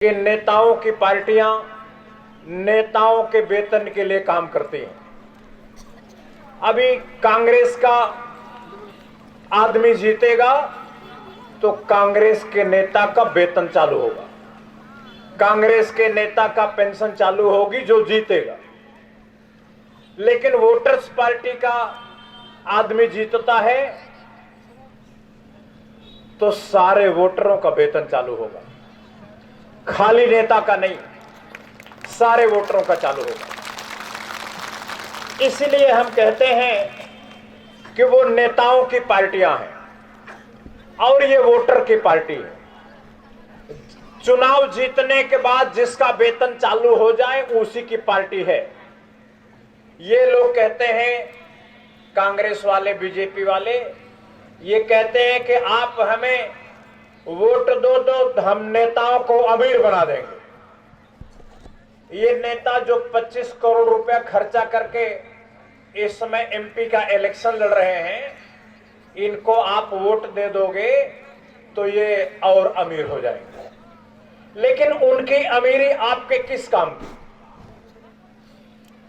कि नेताओं की पार्टियां नेताओं के वेतन के लिए काम करती हैं। अभी कांग्रेस का आदमी जीतेगा तो कांग्रेस के नेता का वेतन चालू होगा, कांग्रेस के नेता का पेंशन चालू होगी जो जीतेगा। लेकिन वोटर्स पार्टी का आदमी जीतता है तो सारे वोटरों का वेतन चालू होगा, खाली नेता का नहीं, सारे वोटरों का चालू होगा। इसलिए हम कहते हैं कि वो नेताओं की पार्टियां हैं और ये वोटर की पार्टी है। चुनाव जीतने के बाद जिसका वेतन चालू हो जाए उसी की पार्टी है। ये लोग कहते हैं, कांग्रेस वाले, बीजेपी वाले ये कहते हैं कि आप हमें वोट दो तो हम नेताओं को अमीर बना देंगे। ये नेता जो 25 करोड़ रुपया खर्चा करके इस समय एमपी का इलेक्शन लड़ रहे हैं, इनको आप वोट दे दोगे तो ये और अमीर हो जाएंगे। लेकिन उनकी अमीरी आपके किस काम की?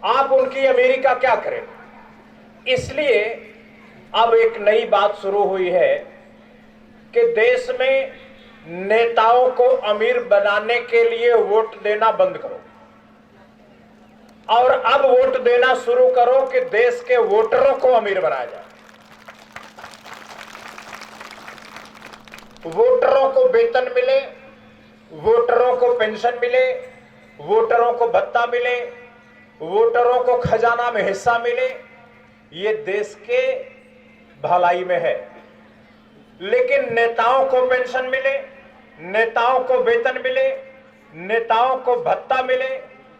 आप उनकी अमीरी का क्या करें? इसलिए अब एक नई बात शुरू हुई है कि देश में नेताओं को अमीर बनाने के लिए वोट देना बंद करो और अब वोट देना शुरू करो कि देश के वोटरों को अमीर बनाया जाए। वोटरों को वेतन मिले, वोटरों को पेंशन मिले, वोटरों को भत्ता मिले, वोटरों को खजाना में हिस्सा मिले, ये देश के भलाई में है। लेकिन नेताओं को पेंशन मिले, नेताओं को वेतन मिले, नेताओं को भत्ता मिले,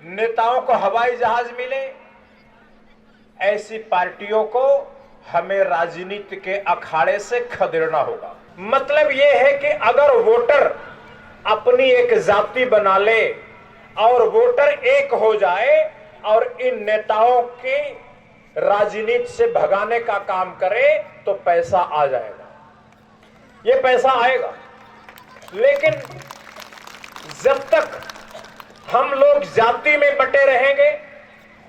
नेताओं को हवाई जहाज मिले, ऐसी पार्टियों को हमें राजनीति के अखाड़े से खदेड़ना होगा। मतलब यह है कि अगर वोटर अपनी एक जाति बना ले और वोटर एक हो जाए और इन नेताओं की राजनीति से भगाने का काम करे तो पैसा आ जाएगा, ये पैसा आएगा। लेकिन जब तक हम लोग जाति में बटे रहेंगे,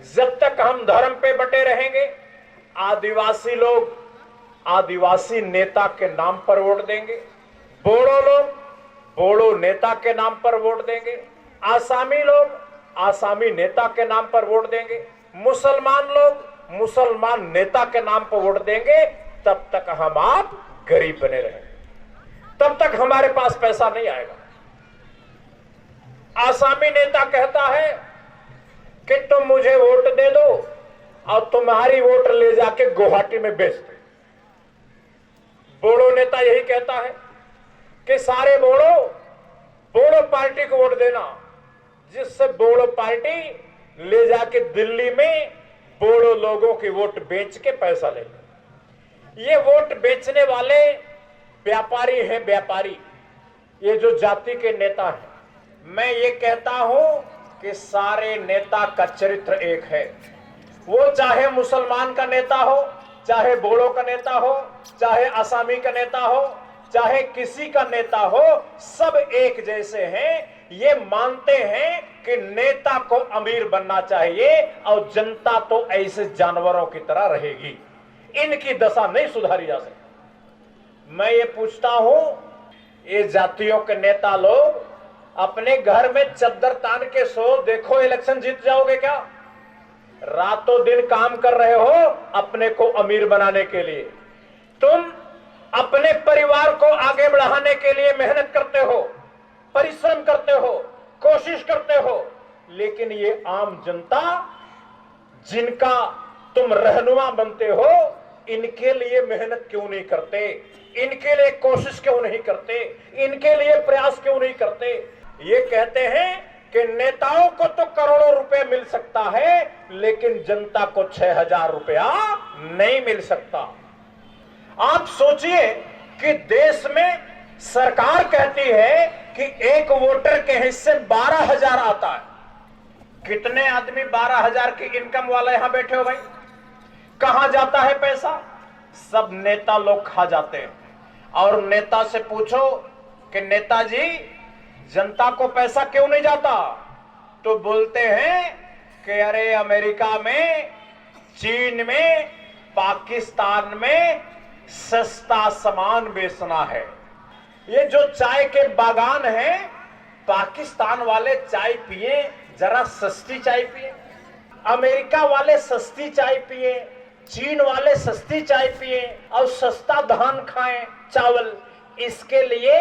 जब तक हम धर्म पे बटे रहेंगे, आदिवासी लोग आदिवासी नेता के नाम पर वोट देंगे, बोड़ो लोग बोड़ो नेता के नाम पर वोट देंगे, आसामी लोग आसामी नेता के नाम पर वोट देंगे, मुसलमान लोग मुसलमान नेता के नाम पर वोट देंगे। तब तक हम आप गरीब बने रहेंगे, तब तक हमारे पास पैसा नहीं आएगा। आसामी नेता कहता है कि तुम मुझे वोट दे दो और तुम्हारी वोट ले जाके गुवाहाटी में बेच दो। बोड़ो नेता यही कहता है कि सारे बोड़ो पार्टी को वोट देना, जिससे बोड़ो पार्टी ले जाके दिल्ली में बोड़ो लोगों की वोट बेच के पैसा ले। ये वोट बेचने वाले व्यापारी हैं, व्यापारी, ये जो जाति के नेता हैं। मैं ये कहता हूं कि सारे नेता का चरित्र एक है। वो चाहे मुसलमान का नेता हो, चाहे बोड़ो का नेता हो, चाहे आसामी का नेता हो, चाहे किसी का नेता हो, सब एक जैसे हैं। ये मानते हैं कि नेता को अमीर बनना चाहिए और जनता तो ऐसे जानवरों की तरह रहेगी। इनकी दशा नहीं सुधारी जा सकती। मैं ये पूछता हूं, ये जातियों के नेता लोग अपने घर में चद्दर तान के सो, देखो इलेक्शन जीत जाओगे क्या? रातों दिन काम कर रहे हो अपने को अमीर बनाने के लिए। तुम अपने परिवार को आगे बढ़ाने के लिए मेहनत करते हो, परिश्रम करते हो, कोशिश करते हो, लेकिन ये आम जनता जिनका तुम रहनुमा बनते हो, इनके लिए मेहनत क्यों नहीं करते? इनके लिए कोशिश क्यों नहीं करते? इनके लिए प्रयास क्यों नहीं करते? ये कहते हैं कि नेताओं को तो करोड़ों रुपए मिल सकता है, लेकिन जनता को 6000 रुपया नहीं मिल सकता। आप सोचिए कि देश में सरकार कहती है कि एक वोटर के हिस्से 12,000 आता है। कितने आदमी 12,000 की इनकम वाला यहां बैठे हो भाई? कहां जाता है पैसा? सब नेता लोग खा जाते हैं। और नेता से पूछो कि नेताजी जनता को पैसा क्यों नहीं जाता? तो बोलते हैं कि अरे अमेरिका में, चीन में, पाकिस्तान में सस्ता सामान बेचना है। ये जो चाय के बागान हैं, पाकिस्तान वाले चाय पिए, जरा सस्ती चाय पिए, अमेरिका वाले सस्ती चाय पिए, चीन वाले सस्ती चाय पिए और सस्ता धान खाएं, चावल। इसके लिए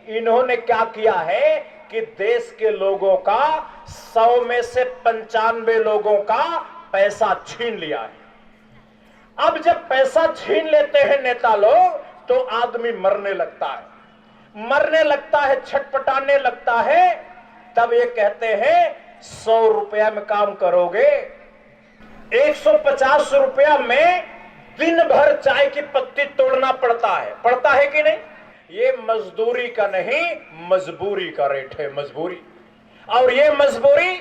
इन्होंने क्या किया है कि देश के लोगों का 100 में से 95 लोगों का पैसा छीन लिया है। अब जब पैसा छीन लेते हैं नेता लोग तो आदमी मरने लगता है, छटपटाने लगता है। तब ये कहते हैं 100 रुपया में काम करोगे, 150 रुपया में दिन भर चाय की पत्ती तोड़ना पड़ता है कि नहीं? ये मजदूरी का नहीं, मजबूरी का रेट है, मजबूरी। और ये मजबूरी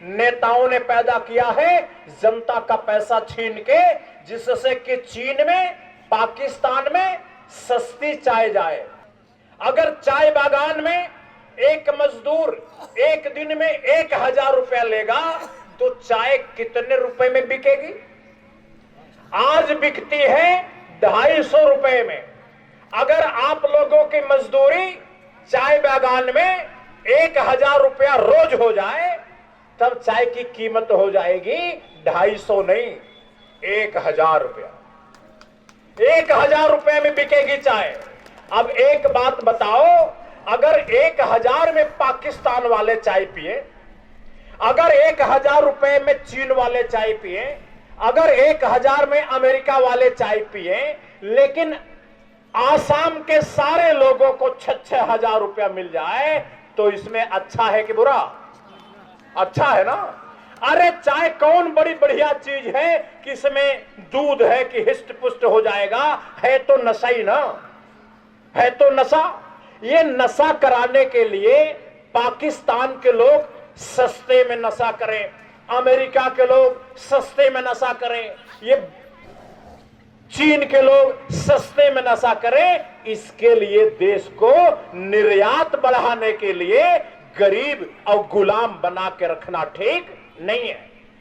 नेताओं ने पैदा किया है, जनता का पैसा छीन के, जिससे कि चीन में, पाकिस्तान में सस्ती चाय जाए। अगर चाय बागान में एक मजदूर एक दिन में 1000 रुपया लेगा तो चाय कितने रुपए में बिकेगी? आज बिकती है 250 रुपए में। अगर आप लोगों की मजदूरी चाय बागान में 1000 रुपया रोज हो जाए तब चाय की कीमत हो जाएगी 250 नहीं, 1000 रुपया। 1000 रुपए में बिकेगी चाय। अब एक बात बताओ, अगर 1000 में पाकिस्तान वाले चाय पिए, अगर 1000 रुपए में चीन वाले चाय पिए, अगर 1000 में अमेरिका वाले चाय पिए, लेकिन आसाम के सारे लोगों को 6,000 रुपया मिल जाए तो इसमें अच्छा है कि बुरा? अच्छा है ना। अरे चाय कौन बड़ी बढ़िया चीज है कि इसमें दूध है कि हिस्ट पुष्ट हो जाएगा? है तो नशा ही ना, है तो नशा। ये नशा कराने के लिए पाकिस्तान के लोग सस्ते में नशा करें, अमेरिका के लोग सस्ते में नशा करें, ये चीन के लोग सस्ते में नशा करें। इसके लिए देश को निर्यात बढ़ाने के लिए गरीब और गुलाम बना के रखना ठीक नहीं है।